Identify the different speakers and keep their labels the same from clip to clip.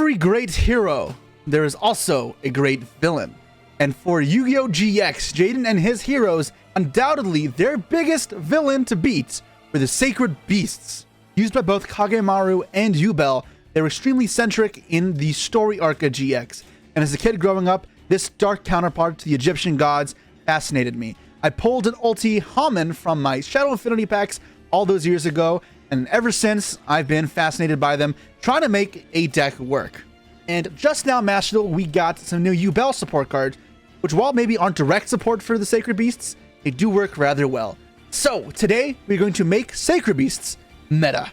Speaker 1: every great hero, there is also a great villain. And for Yu-Gi-Oh! GX, Jaden and his heroes, undoubtedly their biggest villain to beat were the Sacred Beasts. Used by both Kagemaru and Yubel, they were extremely centric in the story arc of GX. And as a kid growing up, this dark counterpart to the Egyptian gods fascinated me. I pulled an ulti Haman from my Shadow Infinity packs all those years ago, and ever since, I've been fascinated by them, trying to make a deck work. And just now, Master Duel, we got some new Yubel support cards, which while maybe aren't direct support for the Sacred Beasts, they do work rather well. So, today, we're going to make Sacred Beasts meta.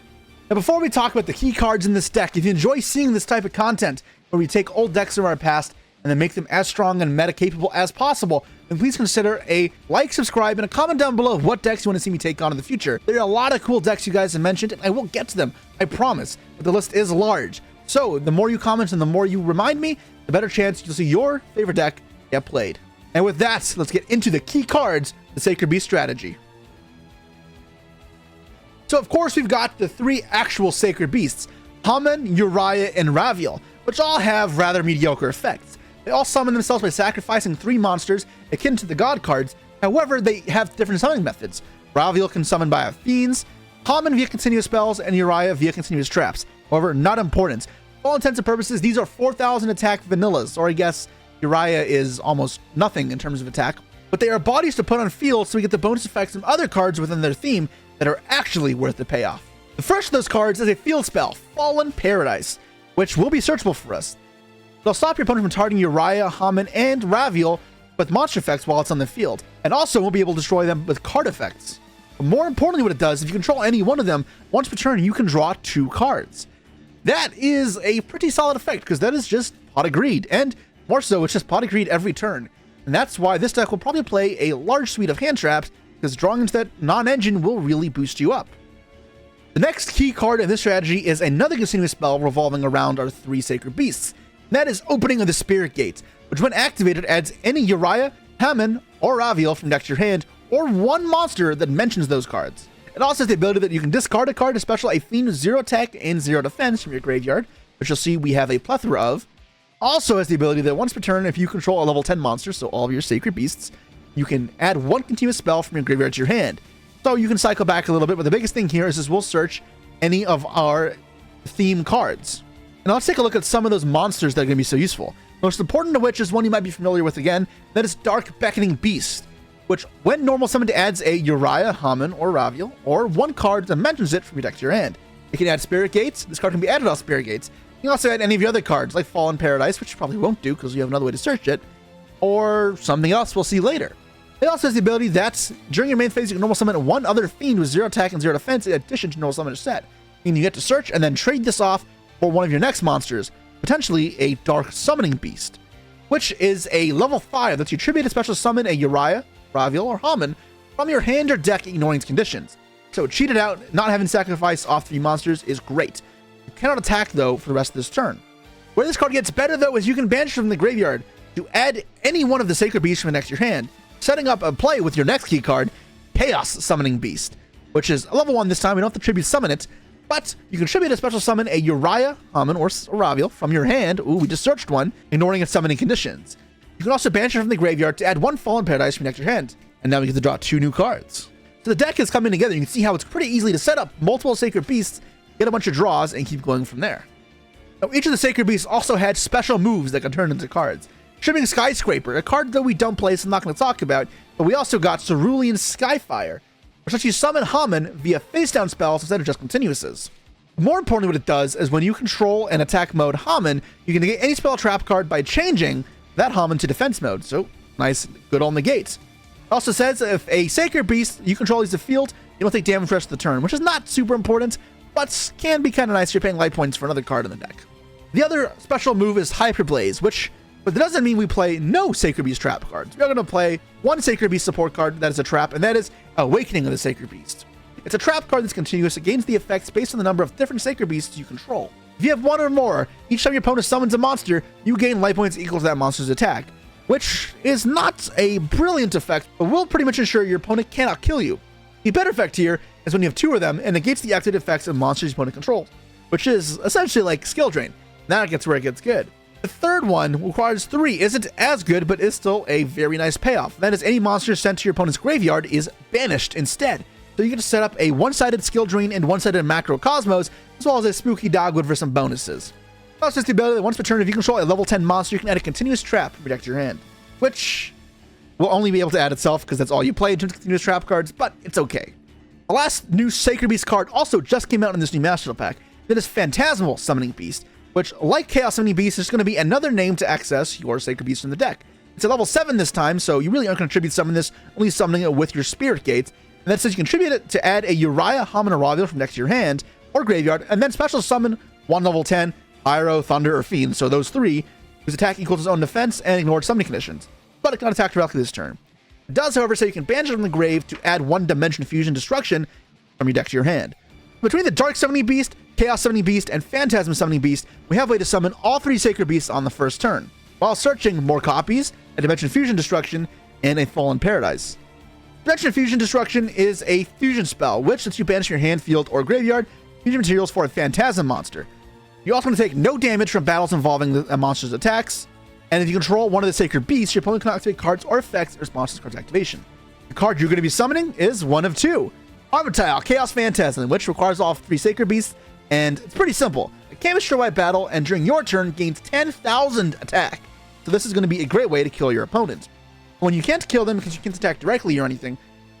Speaker 1: Now, before we talk about the key cards in this deck, if you enjoy seeing this type of content, where we take old decks from our past and then make them as strong and meta capable as possible, then please consider a like, subscribe, and a comment down below of what decks you want to see me take on in the future. There are a lot of cool decks you guys have mentioned, and I will get to them, I promise, but the list is large. So the more you comment and the more you remind me, the better chance you'll see your favorite deck get played. And with that, let's get into the key cards, the Sacred Beast strategy. So of course we've got the three actual Sacred Beasts, Haman, Uriah, and Raviel, which all have rather mediocre effects. They all summon themselves by sacrificing 3 monsters akin to the god cards. However, they have different summoning methods. Raviel can summon by fiends, Haman via continuous spells, and Uriah via continuous traps. However, not important. For all intents and purposes, these are 4,000 attack vanillas, or I guess Uriah is almost nothing in terms of attack. But they are bodies to put on field so we get the bonus effects from other cards within their theme that are actually worth the payoff. The first of those cards is a field spell, Fallen Paradise, which will be searchable for us. They'll stop your opponent from targeting Uriah, Haman, and Raviel with monster effects while it's on the field, and also won't be able to destroy them with card effects. But more importantly, what it does, if you control any one of them, once per turn, you can draw 2 cards. That is a pretty solid effect, because that is just Pot of Greed, and more so, it's just Pot of Greed every turn. And that's why this deck will probably play a large suite of hand traps, because drawing into that non-engine will really boost you up. The next key card in this strategy is another continuous spell revolving around our 3 Sacred Beasts. That is Opening of the Spirit Gates, which when activated adds any Uriah, Haman, or Raviel from deck to your hand, or 1 monster that mentions those cards. It also has the ability that you can discard a card to special a fiend with 0 attack and 0 defense from your graveyard, which you'll see we have a plethora of. Also has the ability that once per turn, if you control a level 10 monster, so all of your Sacred Beasts, you can add 1 continuous spell from your graveyard to your hand. So you can cycle back a little bit, but the biggest thing here is we'll search any of our theme cards. Now let's take a look at some of those monsters that are going to be so useful. Most important of which is one you might be familiar with again, that is Dark Beckoning Beast, which when normal summoned adds a Uriah, Haman, or Raviel, or 1 card that mentions it from your deck to your hand. It can add Spirit Gates. This card can be added off Spirit Gates. You can also add any of your other cards, like Fallen Paradise, which you probably won't do because you have another way to search it, or something else we'll see later. It also has the ability that during your main phase, you can normal summon 1 other fiend with 0 attack and 0 defense in addition to normal summon set. Meaning you get to search and then trade this off for one of your next monsters, potentially a Dark Summoning Beast, which is a level 5 that you tribute to special summon a Uriah, Raviel, or Haman from your hand or deck ignoring its conditions. So cheated out, not having sacrifice off 3 monsters is great. You cannot attack though for the rest of this turn. Where this card gets better though is you can banish from the graveyard to add any one of the Sacred Beasts from next to your hand, setting up a play with your next key card, Chaos Summoning Beast, which is a level 1 this time. We don't have to tribute summon it, but you can tribute a special summon a Uriah, Haman, or Raviel from your hand. Ooh, we just searched 1, ignoring its summoning conditions. You can also banish it from the graveyard to add 1 Fallen Paradise from next to your hand, and now we get to draw 2 new cards. So the deck is coming together. You can see how it's pretty easy to set up multiple Sacred Beasts, get a bunch of draws, and keep going from there. Now, each of the Sacred Beasts also had special moves that can turn into cards. Shipping Skyscraper, a card that we don't play, so I'm not going to talk about, but we also got Cerulean Skyfire, which lets you summon Haman via face-down spells instead of just continuouses. More importantly, what it does is when you control an attack mode Haman, you can negate any spell trap card by changing that Haman to defense mode, so nice, good old negate. It also says if a Sacred Beast you control leaves the field, you don't take damage for the rest of the turn, which is not super important, but can be kind of nice if you're paying life points for another card in the deck. The other special move is Hyperblaze, but that doesn't mean we play no Sacred Beast trap cards. We're going to play 1 Sacred Beast support card that is a trap, and that is Awakening of the Sacred Beast. It's a trap card that's continuous. It gains the effects based on the number of different Sacred Beasts you control. If you have 1 or more, each time your opponent summons a monster, you gain life points equal to that monster's attack, which is not a brilliant effect, but will pretty much ensure your opponent cannot kill you. The better effect here is when you have 2 of them and negates the active effects of monsters your opponent controls, which is essentially like skill drain. Now it gets where it gets good. The third one requires 3, isn't as good, but is still a very nice payoff. That is, any monster sent to your opponent's graveyard is banished instead. So you can set up a one-sided skill drain and one-sided macrocosmos, as well as a spooky dogwood for some bonuses. Also, the ability that once per turn, if you control a level 10 monster, you can add a continuous trap to protect your hand, which will only be able to add itself because that's all you play in terms of continuous trap cards, but it's okay. The last new Sacred Beast card also just came out in this new Master Pack. That is Phantasmal Summoning Beast, which, like Chaos Summoning Beast, is going to be another name to access your Sacred Beast in the deck. It's a level 7 this time, so you really aren't going to contribute summon this, only summoning it with your Spirit Gates. And that says you contribute it to add a Uriah, Haman, or Raviel from next to your hand or graveyard, and then special summon one level 10, Pyro, Thunder, or Fiend, so those 3, whose attack equals its own defense and ignored summoning conditions. But it cannot attack directly this turn. It does, however, say you can banish it from the grave to add 1 Dimension Fusion Destruction from your deck to your hand. Between the Dark Summoning Beast, Chaos Summoning Beast, and Phantasm Summoning Beast, we have a way to summon all 3 Sacred Beasts on the first turn, while searching more copies, a Dimension Fusion Destruction, and a Fallen Paradise. Dimension Fusion Destruction is a fusion spell, which lets you banish your hand, field, or graveyard fusion materials for a Phantasm monster. You also want to take no damage from battles involving a monster's attacks, and if you control one of the Sacred Beasts, your opponent can activate cards or effects in response to this card's activation. The card you're going to be summoning is one of 2. Armitile, Chaos Phantasm, which requires all 3 Sacred Beasts, and it's pretty simple. It can't destroy battle, and during your turn, gains 10,000 attack. So this is going to be a great way to kill your opponent. When you can't kill them because you can't attack directly or anything,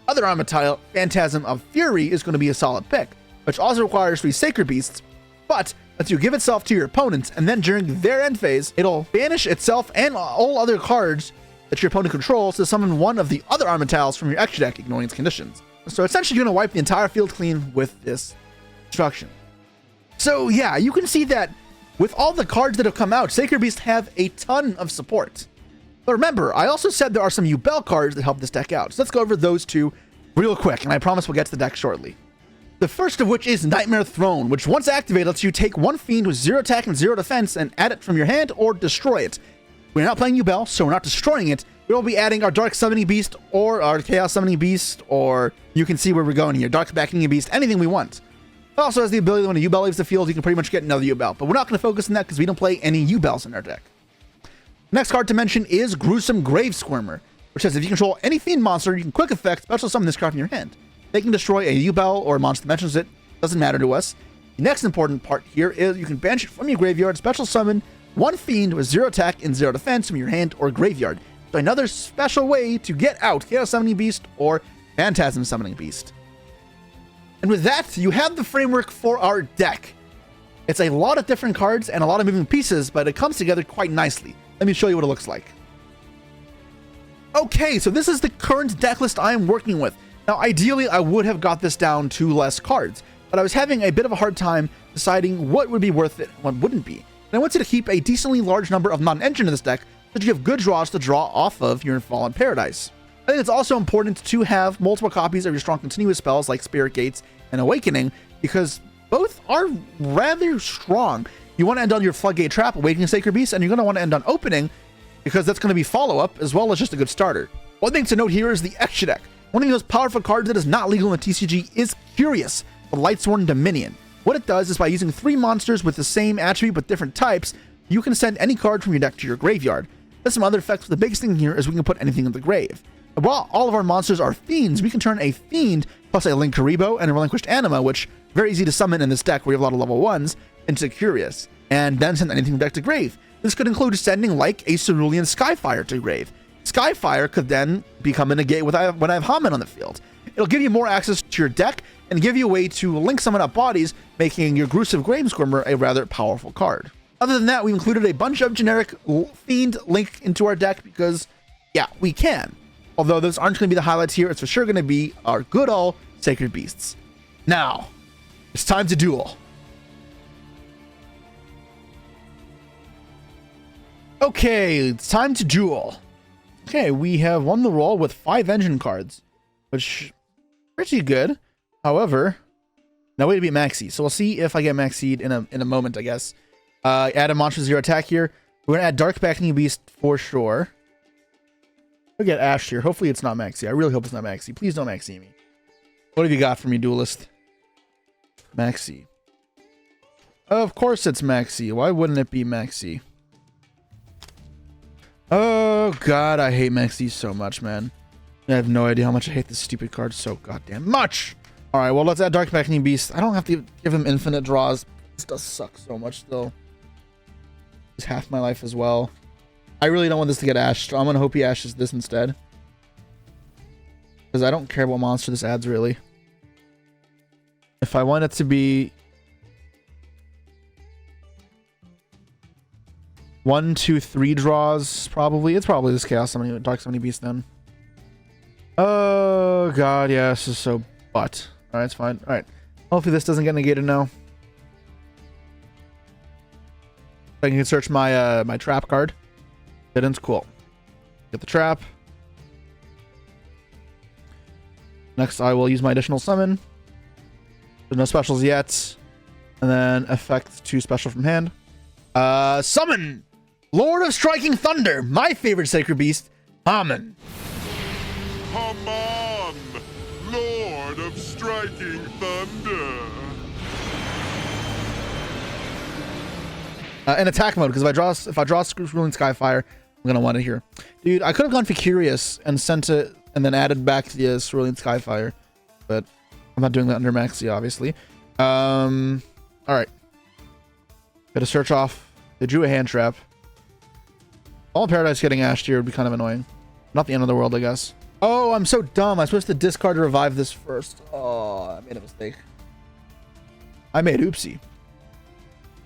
Speaker 1: other Armitile, Phantasm of Fury, is going to be a solid pick, which also requires 3 Sacred Beasts, but lets you give itself to your opponents, and then during their end phase, it'll banish itself and all other cards that your opponent controls to summon one of the other Armitiles from your extra deck, ignoring its conditions. So essentially, you're going to wipe the entire field clean with this instruction. So yeah, you can see that with all the cards that have come out, Sacred Beasts have a ton of support. But remember, I also said there are some Yubel cards that help this deck out. So let's go over those 2 real quick, and I promise we'll get to the deck shortly. The first of which is Nightmare Throne, which once activated lets you take 1 Fiend with 0 attack and 0 defense and add it from your hand or destroy it. We're not playing Yubel, so we're not destroying it. We'll be adding our Dark Summoning Beast or our Chaos Summoning Beast, or you can see where we're going here. Dark Backing Beast, anything we want. It also has the ability that when a Yubel leaves the field, you can pretty much get another Yubel, but we're not going to focus on that because we don't play any Yubels in our deck. Next card to mention is Gruesome Grave Squirmer, which says if you control any Fiend monster, you can quick effect special summon this card from your hand. They can destroy a Yubel or a monster that mentions it. Doesn't matter to us. The next important part here is you can banish it from your graveyard, special summon 1 Fiend with 0 attack and 0 defense from your hand or graveyard. So another special way to get out Chaos Summoning Beast or Phantasm Summoning Beast. And with that, you have the framework for our deck. It's a lot of different cards and a lot of moving pieces, but it comes together quite nicely. Let me show you what it looks like. Okay, so this is the current deck list I am working with. Now, ideally, I would have got this down to less cards, but I was having a bit of a hard time deciding what would be worth it and what wouldn't be. And I wanted to keep a decently large number of non-engine in this deck so that you have good draws to draw off of your Fallen Paradise. I think it's also important to have multiple copies of your strong continuous spells like Spirit Gates and Awakening, because both are rather strong. You want to end on your Floodgate Trap, Awakening Sacred Beast, and you're going to want to end on Opening, because that's going to be follow-up as well as just a good starter. One thing to note here is the extra deck. One of the most powerful cards that is not legal in the TCG is Curious, the Lightsworn Dominion. What it does is by using 3 monsters with the same attribute but different types, you can send any card from your deck to your graveyard. There's some other effects, but the biggest thing here is we can put anything in the grave. And while all of our monsters are fiends, we can turn a fiend plus a Linkuriboh and a Relinquished Anima, which very easy to summon in this deck where you have a lot of level 1s, into Curious, and then send anything from deck to grave. This could include sending like a Cerulean Skyfire to grave. Skyfire could then become a negate when I have Haman on the field. It'll give you more access to your deck and give you a way to link summon up bodies, making your Gruesome Grave Squirmer a rather powerful card. Other than that, we've included a bunch of generic Fiend link into our deck because, yeah, we can. Although those aren't going to be the highlights here, it's for sure going to be our good old Sacred Beasts. Now, it's time to duel. Okay, it's time to duel. Okay, we have won the roll with 5 engine cards, which pretty good. However, no way to beat Maxi. So we'll see if I get Maxi'd in a moment, I guess. Add a monster 0 attack here. We're gonna add Dark Backing Beast for sure. We'll get Ash here. Hopefully it's not Maxi. I really hope it's not Maxi. Please don't Maxi me. What have you got for me, Duelist? Maxi. Of course it's Maxi. Why wouldn't it be Maxi? Oh god, I hate Maxi so much, man. I have no idea how much I hate this stupid card so goddamn much. Alright, well, let's add Dark Beckoning Beast. I don't have to give him infinite draws. This does suck so much still. It's half my life as well. I really don't want this to get ashed. I'm gonna hope he ashes this instead. Because I don't care what monster this adds, really. If I want it to be 1, 2, 3 draws, probably. It's probably this Chaos Summoning, Dark Summoning Beast then. Oh god, yeah, this is so butt. Alright, it's fine. Alright. Hopefully this doesn't get negated now. I can search my my trap card. Didn't. Cool. Get the trap. Next, I will use my additional summon. There's no specials yet. And then effect 2 special from hand. Summon! Lord of Striking Thunder! My favorite Sacred Beast, Haman.
Speaker 2: Come on, Lord of Striking Thunder.
Speaker 1: In attack mode, because if I draw Ruling Skyfire, I'm gonna want it here. Dude, I could have gone for Curious and sent it and then added back the Cerulean Skyfire, but I'm not doing that under Maxi, obviously. Alright. Gotta search off. They drew a hand trap. All Paradise getting ashed here would be kind of annoying. Not the end of the world, I guess. Oh, I'm so dumb. I'm supposed to discard to revive this first. Oh, I made a mistake. I made oopsie.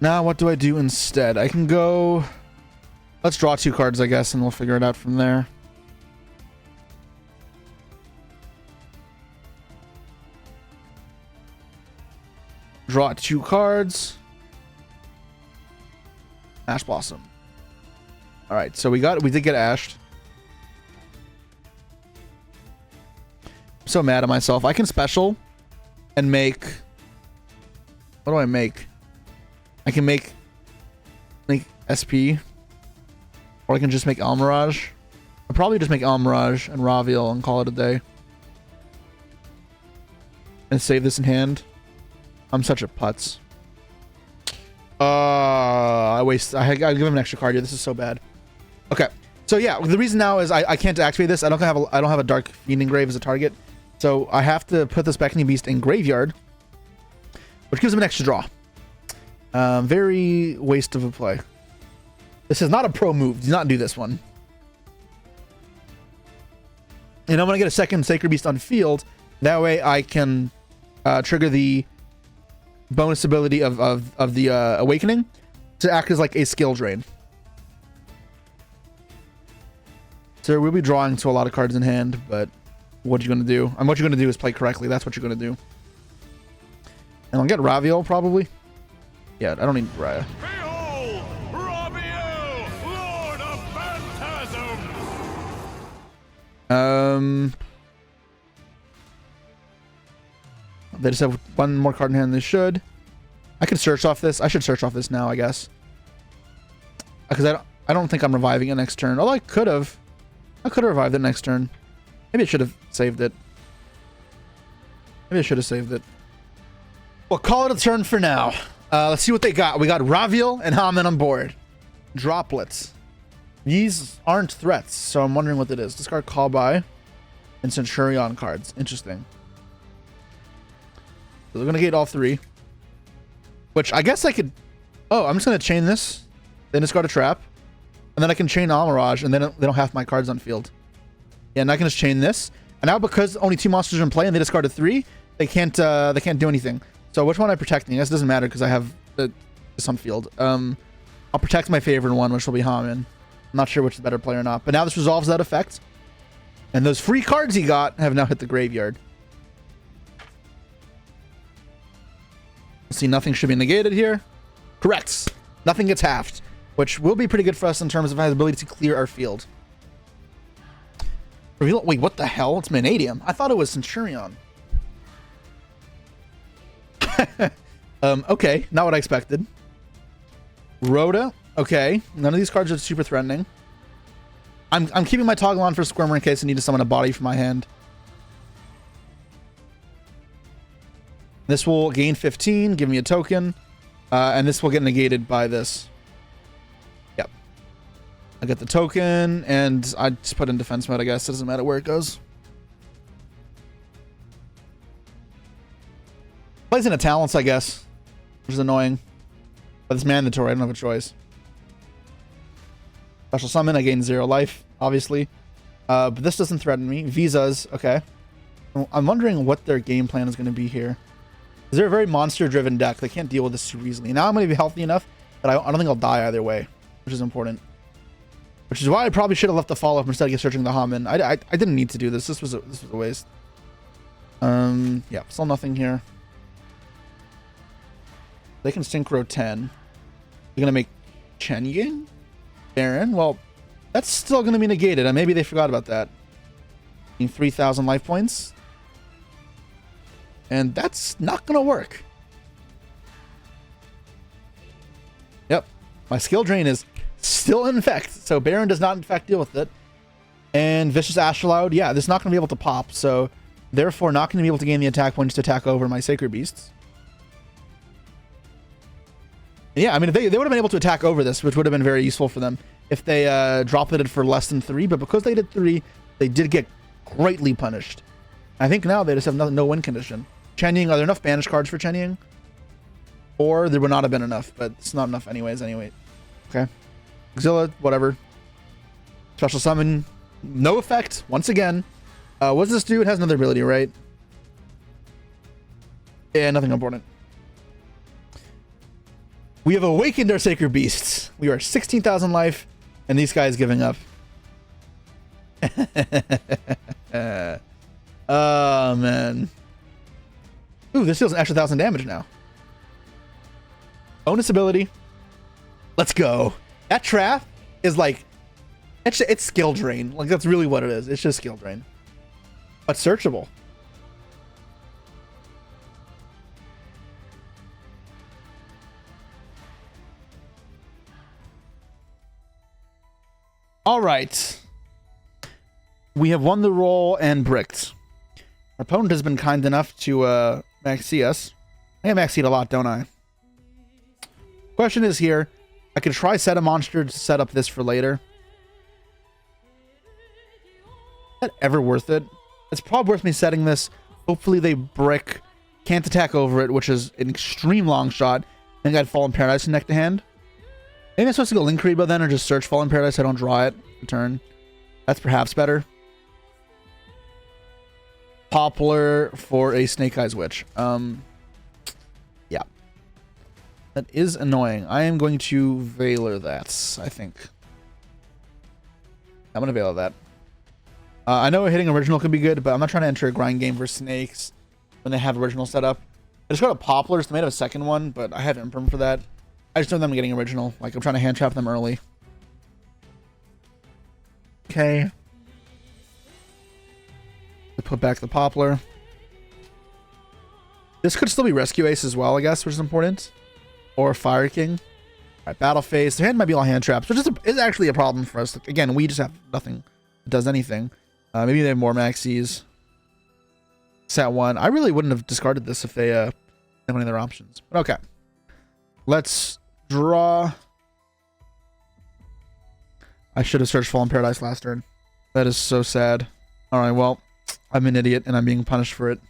Speaker 1: Now, what do I do instead? I can go... Let's draw 2 cards, I guess, and we'll figure it out from there. Draw 2 cards. Ash Blossom. Alright, so we did get ashed. I'm so mad at myself. I can special and make... What do I make? I can make SP. Or I can just make Almirage. I'll probably just make Almirage and Raviel and call it a day. And save this in hand. I'm such a putz. I give him an extra card here. This is so bad. Okay. So yeah, the reason now is I can't activate this. I don't have a Dark Fiend Engrave as a target. So I have to put this Beckoning Beast in graveyard, which gives him an extra draw. Very waste of a play. This is not a pro move. Do not do this one. And I'm going to get a second Sacred Beast on field. That way I can trigger the bonus ability of the Awakening to act as like a skill drain. So we'll be drawing to a lot of cards in hand, but what you're going to do? And what you're going to do is play correctly. That's what you're going to do. And I'll get Raviel probably. Yeah, I don't need Raya.
Speaker 2: Behold, Raviel, Lord of Phantasm.
Speaker 1: They just have 1 more card in hand than they should. I could search off this. I should search off this now, I guess. Because I don't think I'm reviving it next turn. Although I could have. I could have revived it next turn. Maybe I should have saved it. Maybe I should have saved it. We'll call it a turn for now. Let's see what they got. We got Raviel and Haman on board. Droplets. These aren't threats, so I'm wondering what it is. Discard Call By and Centurion cards. Interesting. So they're going to get all 3. Which I guess I could... Oh, I'm just going to chain this. Then discard a trap. And then I can chain Almirage, and then they don't have my cards on field. Yeah, and I can just chain this. And now because only 2 monsters are in play and they discarded 3, they can't do anything. So which one am I protecting? I guess it doesn't matter because I have this on field. I'll protect my favorite one, which will be Haman. I'm not sure which is the better play or not. But now this resolves that effect. And those free cards he got have now hit the graveyard. See, nothing should be negated here. Correct. Nothing gets halved, which will be pretty good for us in terms of his ability to clear our field. Wait, what the hell? It's Manadium. I thought it was Centurion. Okay, not what I expected. Rhoda. Okay, none of these cards are super threatening. I'm keeping my toggle on for Squirmer in case I need to summon a body from my hand. This will gain 15, give me a token. And this will get negated by this. Yep. I get the token, and I just put in defense mode, I guess. It doesn't matter where it goes. Plays into talents, I guess, which is annoying. But it's mandatory. I don't have a choice. Special summon. I gain 0 life, obviously. But this doesn't threaten me. Visas. Okay. I'm wondering what their game plan is going to be here. They're a very monster-driven deck. They can't deal with this super easily. Now I'm going to be healthy enough that I don't think I'll die either way, which is important. Which is why I probably should have left the follow-up instead of searching the Haman. I didn't need to do this. This was a waste. Yeah, still nothing here. They can synchro 10. They're gonna make Chen Ying? Baron? Well, that's still gonna be negated, and maybe they forgot about that. 3,000 life points. And that's not gonna work. Yep. My skill drain is still in effect, so Baron does not in fact deal with it. And Vicious Astrolabe, yeah, this is not gonna be able to pop, so therefore not gonna be able to gain the attack points to attack over my Sacred Beasts. Yeah, I mean, they would have been able to attack over this, which would have been very useful for them if they dropped it for less than 3. But because they did 3, they did get greatly punished. I think now they just have no win condition. Chen Ying, are there enough banish cards for Chen Ying? Or there would not have been enough, but it's not enough anyways. Anyway, okay. Auxilia, whatever. Special summon, no effect once again. What does this do? It has another ability, right? Yeah, nothing important. We have awakened our Sacred Beasts. We are 16,000 life, and these guys giving up. Oh, man. Ooh, this deals an extra 1,000 damage now. Bonus ability. Let's go. That trap is like... It's skill drain. Like, that's really what it is. It's just skill drain. But searchable. All right. We have won the roll and bricked. Our opponent has been kind enough to maxi us. I maxi a lot, don't I? Question is here. I could try set a monster to set up this for later. Is that ever worth it? It's probably worth me setting this. Hopefully they brick. Can't attack over it, which is an extreme long shot. I think I'd Fallen Paradise in neck to hand. Maybe I'm supposed to go Link Reba then, or just search Fallen Paradise so I don't draw it. Return. That's perhaps better. Poplar for a Snake Eyes Witch. Yeah. That is annoying. I am going to Veiler that, I think. I'm going to Veiler that. I know hitting original could be good, but I'm not trying to enter a grind game for snakes when they have original set up. I just got a Poplar, so they made a second one, but I have Imperm for that. I just know them getting original. Like, I'm trying to hand trap them early. Okay. Put back the Poplar. This could still be Rescue Ace as well, I guess, which is important. Or Fire King. Alright, Battle Phase. Their hand might be all hand traps, which is actually a problem for us. Like, again, we just have nothing that does anything. Maybe they have more maxis. Set 1. I really wouldn't have discarded this if they had one of their options. But okay. Let's draw. I should have searched Fallen Paradise last turn. That is so sad. Alright, well, I'm an idiot and I'm being punished for it.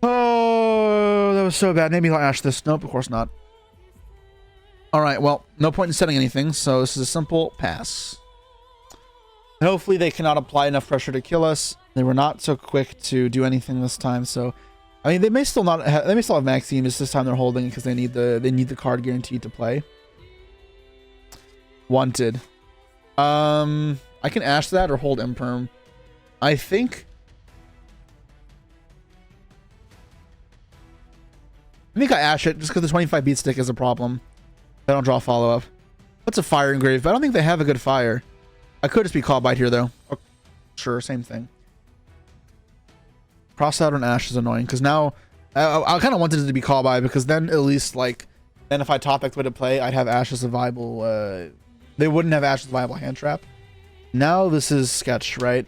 Speaker 1: Oh, that was so bad. Maybe I'll ash this. Nope, of course not. Alright, well, no point in setting anything, so this is a simple pass. And hopefully they cannot apply enough pressure to kill us. They were not so quick to do anything this time, so I mean they may still not have, they may still have Maxime, just this time they're holding it because they need the card guaranteed to play. Wanted. I can ash that or hold Imperm. I think I ash it just because the 25 beat stick is a problem. I don't draw follow-up. What's a fire engrave? But I don't think they have a good fire. I could just be Call Bite here though. Oh, sure, same thing. Cross out on Ash is annoying because now I kind of wanted it to be Call Bite because then at least like then if I top decked way to play, I'd have Ash as a viable. They wouldn't have Ash as a viable hand trap. Now this is sketch, right?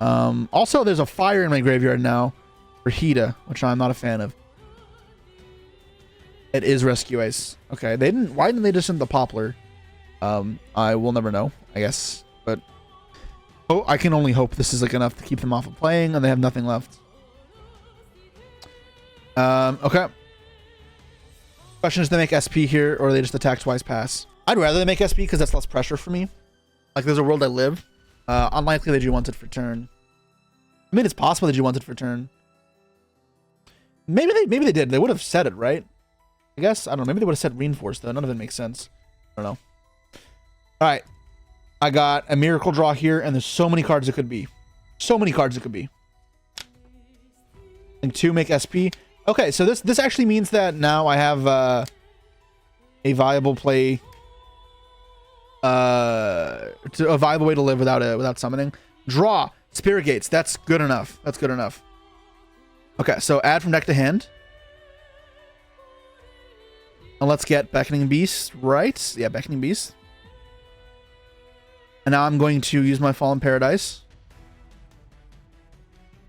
Speaker 1: Also, there's a fire in my graveyard now for Hida, which I'm not a fan of. It is Rescue Ace. Okay, they didn't. Why didn't they just send the Poplar? I will never know, I guess. But oh, I can only hope this is like enough to keep them off of playing, and they have nothing left. Okay. Question is, they make SP here, or they just attack twice pass? I'd rather they make SP because that's less pressure for me. Like, there's a world I live. Unlikely they do want it for turn. I mean, it's possible they do want it for turn. Maybe they did. They would have said it, right? I guess. I don't know. Maybe they would have said reinforced, though. None of it makes sense. I don't know. All right. I got a miracle draw here, and there's so many cards it could be. So many cards it could be. And 2 make SP. Okay, so this actually means that now I have a viable play, a viable way to live without summoning. Draw Spirit Gates. That's good enough. That's good enough. Okay, so add from deck to hand. And let's get Beckoning Beast, right? Yeah, Beckoning Beast. And now I'm going to use my Fallen Paradise.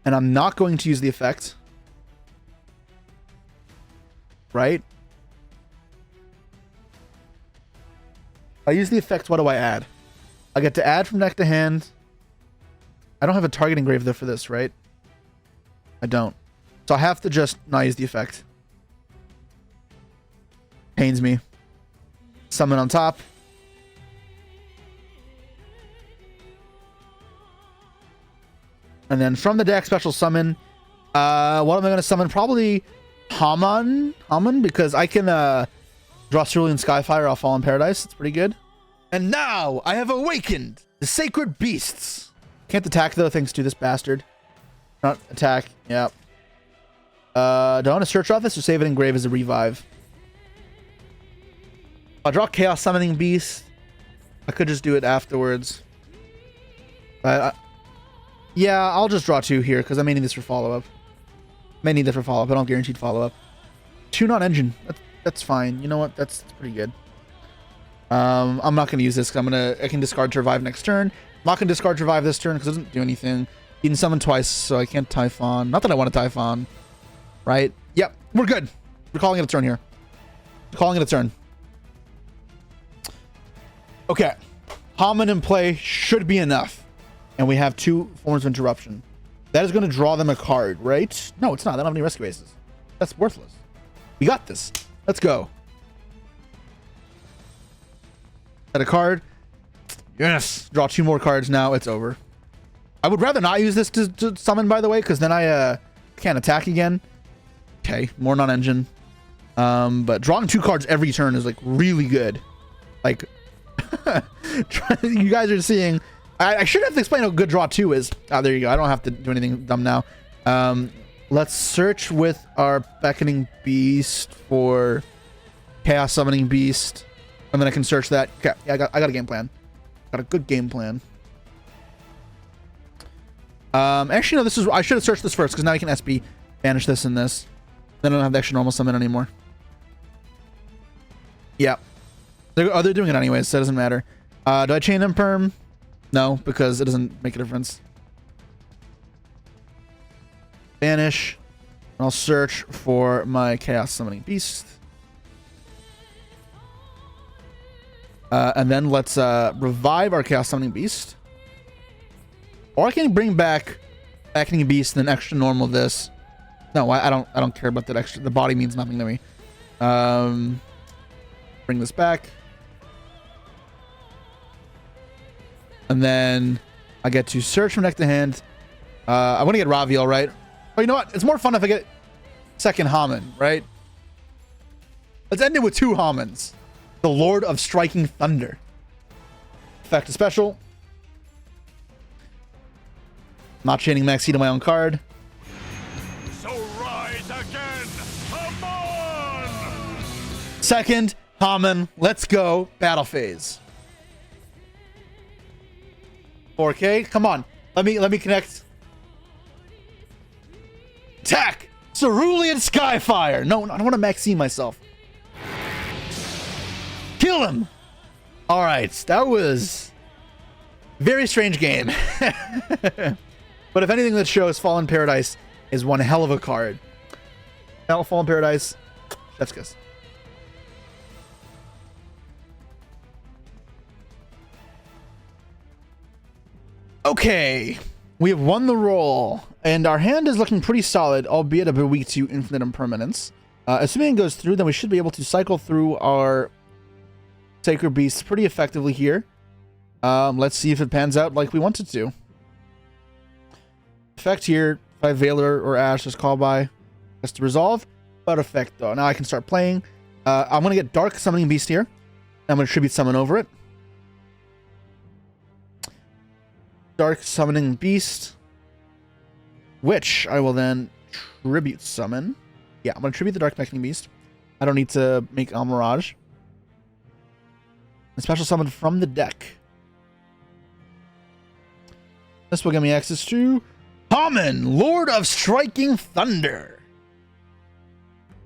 Speaker 1: And I'm not going to use the effect. Right? I use the effect, what do I add? I get to add from deck to hand. I don't have a target engraved there for this, right? I don't. So I have to just not use the effect. Pains me. Summon on top. And then from the deck, special summon. What am I going to summon? Probably Haman, because I can draw Cerulean Skyfire off Fallen Paradise. It's pretty good. And now I have awakened the Sacred Beasts. Can't attack though, thanks to this bastard. Not attack. Yep. Do I want to search off this or save it in grave as a revive? I'll draw Chaos Summoning Beast. I could just do it afterwards. Yeah, I'll just draw 2 here because I may need this for follow-up. May need that for follow-up. I don't guaranteed follow-up. 2 non-engine. That's fine. You know what? That's pretty good. I'm not going to use this because I can discard to revive next turn. I'm not going to discard to revive this turn because it doesn't do anything. You can summon twice, so I can't Typhon. Not that I want to Typhon. Right? Yep. We're good. We're calling it a turn here. We're calling it a turn. Okay. Haman in play should be enough. And we have 2 forms of interruption. That is going to draw them a card, right? No, it's not. They don't have any rescue aces. That's worthless. We got this. Let's go. Set a card. Yes. Draw 2 more cards now. It's over. I would rather not use this to summon, by the way, because then I can't attack again. Okay. More non-engine. But drawing 2 cards every turn is like really good. Like, you guys are seeing... I should have to explain how good draw 2 is. Oh, there you go. I don't have to do anything dumb now. Let's search with our Beckoning Beast for Chaos Summoning Beast. And then I can search that. Okay, yeah, I got a game plan. Got a good game plan. Actually, no, I should have searched this first, because now I can SP banish this and this. Then I don't have the extra normal summon anymore. Yeah. They're doing it anyways, so it doesn't matter. Do I chain them perm? No, because it doesn't make a difference. Banish. And I'll search for my Chaos Summoning Beast. And then let's revive our Chaos Summoning Beast. Or I can bring back Beckoning Beast and then extra normal this. No, I don't care about that extra. The body means nothing to me. Bring this back. And then I get to search from deck to hand. I want to get Raviel, right? Oh, you know what? It's more fun if I get second Haman, right? Let's end it with 2 Hamans. The Lord of Striking Thunder. Effect a special. Not chaining Maxi to my own card.
Speaker 2: So rise again, Haman!
Speaker 1: Second Haman. Let's go. Battle phase. 4K. Come on. Let me connect. Attack! Cerulean Skyfire! No, I don't want to Maxi myself. Kill him! Alright, that was a very strange game. But if anything, that shows Fallen Paradise is one hell of a card. Fallen Paradise, chef's kiss. Okay, we have won the roll, and our hand is looking pretty solid, albeit a bit weak to infinite impermanence. Assuming it goes through, then we should be able to cycle through our Sacred Beasts pretty effectively here. Let's see if it pans out like we want it to. Effect here, if I have Valor or Ash, just call by. Has to resolve, but effect though. Now I can start playing. I'm going to get Dark Summoning Beast here. I'm going to Tribute Summon over it. Dark Summoning Beast, which I will then Tribute Summon. Yeah, I'm going to Tribute the Dark Summoning Beast. I don't need to make a Mirage. A special summon from the deck. This will give me access to Haman, Lord of Striking Thunder.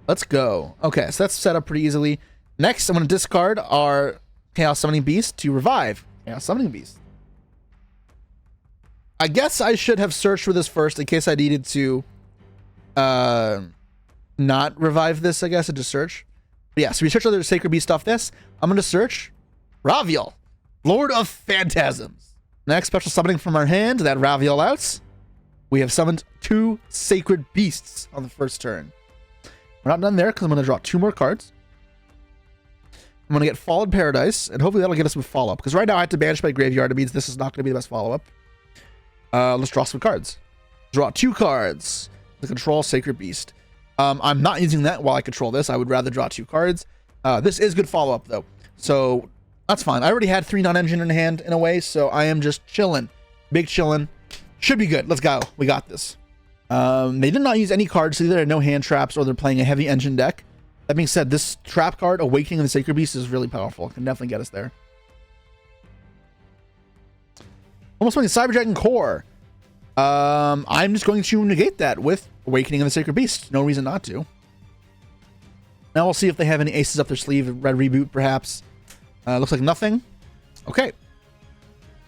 Speaker 1: Let's go. Okay, so that's set up pretty easily. Next, I'm going to discard our Chaos Summoning Beast to revive Chaos Summoning Beast. I guess I should have searched for this first in case I needed to not revive this, I guess, and just search. But yeah, so we search other Sacred Beast off this. I'm going to search Raviel, Lord of Phantasms. Next, special summoning from our hand, that Raviel out. We have summoned 2 Sacred Beasts on the first turn. We're not done there because I'm going to draw 2 more cards. I'm going to get Fallen Paradise, and hopefully that'll get us with follow-up. Because right now I have to banish my graveyard. It means this is not going to be the best follow-up. Let's draw some cards. Draw 2 cards to control Sacred Beast. I'm not using that while I control this. I would rather draw 2 cards. This is good follow-up, though. So that's fine. I already had 3 non-engine in hand in a way, so I am just chilling. Big chilling. Should be good. Let's go. We got this. They did not use any cards, so either they're no hand traps or they're playing a heavy engine deck. That being said, this trap card, Awakening the Sacred Beast, is really powerful. It can definitely get us there. Almost playing Cyber Dragon Core. I'm just going to negate that with Awakening of the Sacred Beast. No reason not to. Now we'll see if they have any aces up their sleeve. Red Reboot, perhaps. Looks like nothing. Okay.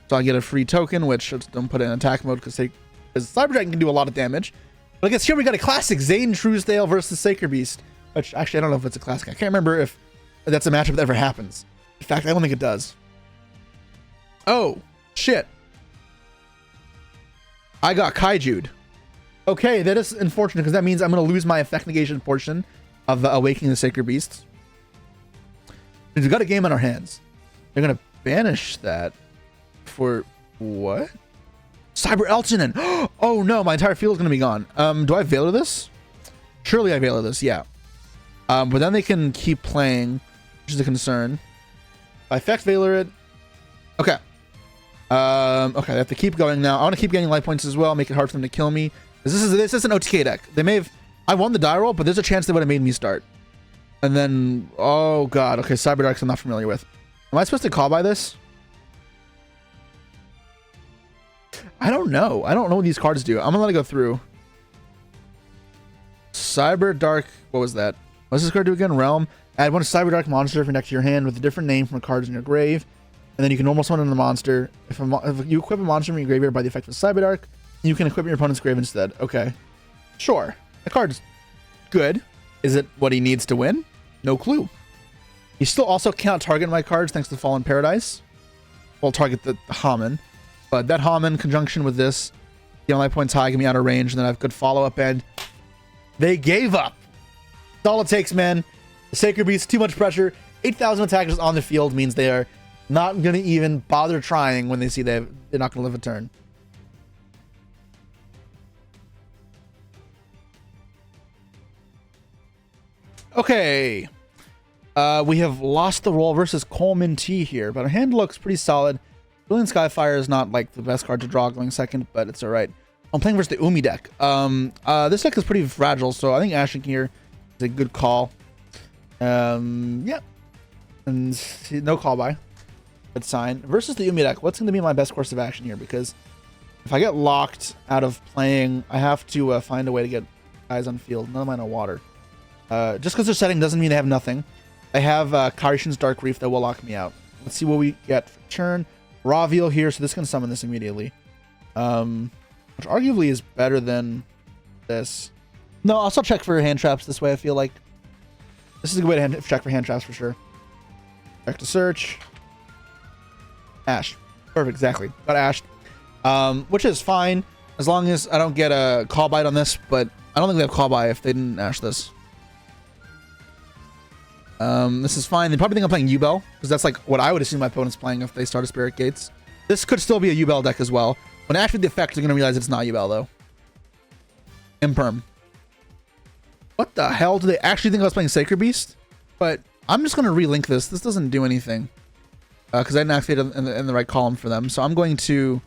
Speaker 1: So I get a free token, which don't put it in attack mode because Cyber Dragon can do a lot of damage. But I guess here we got a classic Zane Truesdale versus Sacred Beast. Which, actually, I don't know if it's a classic. I can't remember if that's a matchup that ever happens. In fact, I don't think it does. Oh, shit. I got Kaiju'd. Okay, that is unfortunate because that means I'm going to lose my effect negation portion of Awakening the Sacred Beasts. We've got a game on our hands. They're going to banish that for what? Cyber Elchinen. Oh no, my entire field is going to be gone. Do I Valor this? Surely I Valor this, yeah. But then they can keep playing, which is a concern. If I effect Valor it. Okay. Okay, they have to keep going now. I want to keep getting life points as well, make it hard for them to kill me. This is an OTK deck. They may have... I won the die roll, but there's a chance they would have made me start. And then... Oh, God. Okay, Cyber Darks I'm not familiar with. Am I supposed to call by this? I don't know. I don't know what these cards do. I'm going to let it go through. Cyber Dark... What was that? What does this card do again? Realm. Add 1 Cyber Dark monster from next to your hand with a different name from the cards in your grave. And then you can normal summon the monster. If you equip a monster from your graveyard by the effect of Cyber Dark, you can equip your opponent's grave instead. Okay. Sure. The card's good. Is it what he needs to win? No clue. You still also cannot target my cards thanks to Fallen Paradise. Well, target the Haman. But that Haman conjunction with this, the life points high, get me out of range, and then I have good follow-up, and they gave up. That's all it takes, man. The Sacred Beast, too much pressure. 8,000 attackers on the field means they are not going to even bother trying when they see they're not going to live a turn. Okay. We have lost the roll versus Coleman T here, but our hand looks pretty solid. Brilliant Skyfire is not like the best card to draw going second, but it's alright. I'm playing versus the Umi deck. This deck is pretty fragile, so I think Ashing here is a good call. Yeah. And no call by. Good sign. Versus the Umi deck, what's going to be my best course of action here? Because if I get locked out of playing, I have to find a way to get guys on field. None of mine are water. Just because they're setting doesn't mean they have nothing. I have Karishan's Dark Reef that will lock me out. Let's see what we get for turn. Raviel here, so this can summon this immediately. Which arguably is better than this. No, I'll still check for hand traps this way, I feel like. This is a good way to check for hand traps for sure. Check to search. Ash. Perfect, exactly. Got Ash. which is fine as long as I don't get a call bite on this, but I don't think they have call bite if they didn't Ash this. This is fine. They probably think I'm playing Yubel, because that's like what I would assume my opponent's playing if they start a Spirit Gates. This could still be a Yubel deck as well. When I activate the effect, they're going to realize it's not Yubel, though. Imperm. What the hell? Do they actually think I was playing Sacred Beast? But I'm just going to relink this. This doesn't do anything. Because I didn't activate it in the right column for them. So I'm going to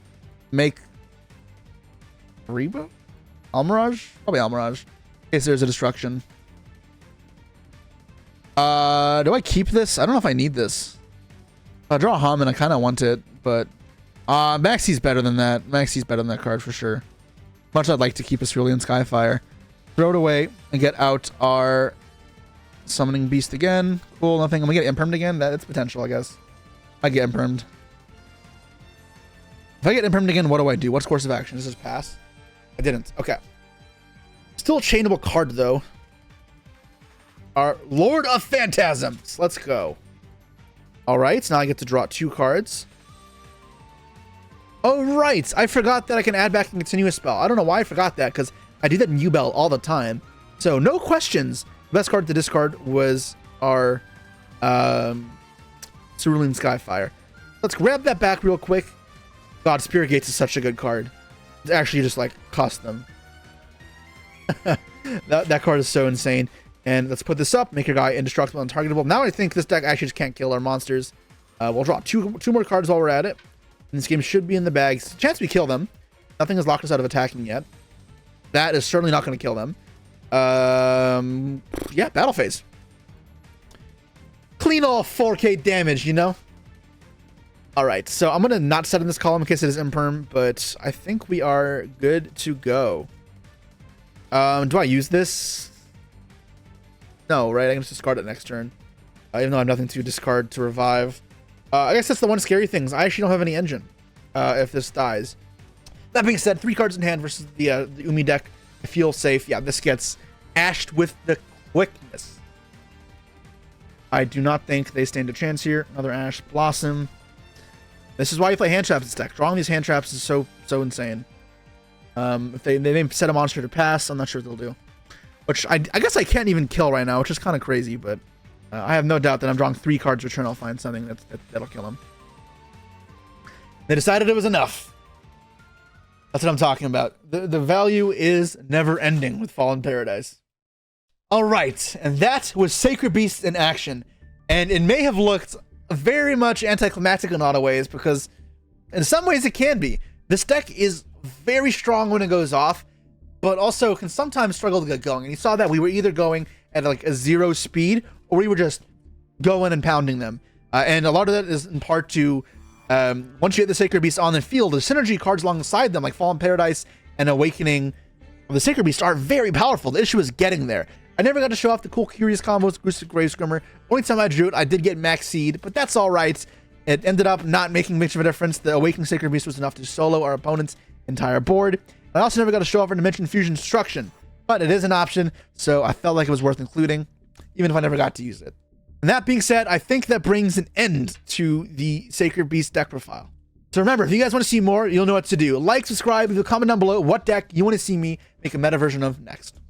Speaker 1: make... Rebo? Almirage? Probably Almirage. In case there's a destruction. Do I keep this? I don't know if I need this. If I draw a Haman, I kind of want it, but Maxi's better than that. Maxi's better than that card for sure. Much I'd like to keep a Cerulean Skyfire. Throw it away and get out our Summoning Beast again. Cool, nothing. I'm gonna get Impermed again. That's potential, I guess. I get Impermed. If I get Impermed again, what do I do? What's course of action? Does this pass? I didn't. Okay. Still a chainable card though. Our Lord of Phantasms. Let's go. All right, now I get to draw 2 cards. Oh, right. I forgot that I can add back a continuous spell. I don't know why I forgot that, because I do that in Yubel all the time. So, no questions. The best card to discard was our Cerulean Skyfire. Let's grab that back real quick. God, Spirit Gates is such a good card. It's actually just, like, custom. that card is so insane. And let's put this up, make your guy indestructible and targetable. Now I think this deck actually just can't kill our monsters. We'll draw two more cards while we're at it. And this game should be in the bag. Chance we kill them. Nothing has locked us out of attacking yet. That is certainly not going to kill them. Yeah, battle phase. Clean all 4K damage, you know? Alright, so I'm going to not set in this column in case it is imperm, but I think we are good to go. Do I use this? No, right? I can just discard it next turn. Even though I have nothing to discard to revive. I guess that's the one scary thing. I actually don't have any engine if this dies. That being said, 3 cards in hand versus the Umi deck. I feel safe. Yeah, this gets ashed with the quickness. I do not think they stand a chance here. Another Ash Blossom. This is why you play hand traps in this deck. Drawing these hand traps is so insane. If they may set a monster to pass, I'm not sure what they'll do. Which I guess I can't even kill right now, which is kind of crazy, but I have no doubt that I'm drawing 3 cards return. I'll find something that'll kill him. They decided it was enough. That's what I'm talking about. The value is never ending with Fallen Paradise. All right, and that was Sacred Beast in action. And it may have looked very much anticlimactic in a lot of ways, because in some ways it can be. This deck is very strong when it goes off, but also can sometimes struggle to get going. And you saw that we were either going at like a 0 speed, or we were just going and pounding them. And a lot of that is in part to, once you get the Sacred Beast on the field, the synergy cards alongside them, like Fallen Paradise and Awakening of the Sacred Beast, are very powerful. The issue is getting there. I never got to show off the cool Curious combos, Grave Scrimmer. Only time I drew it, I did get Max Seed, but that's all right. It ended up not making much of a difference. The Awakening Sacred Beast was enough to solo our opponent's entire board. I also never got to show off our Dimension Fusion Destruction, but it is an option, so I felt like it was worth including, even if I never got to use it. And that being said, I think that brings an end to the Sacred Beast deck profile. So remember, if you guys want to see more, you'll know what to do. Like, subscribe, leave a comment down below what deck you want to see me make a meta version of next.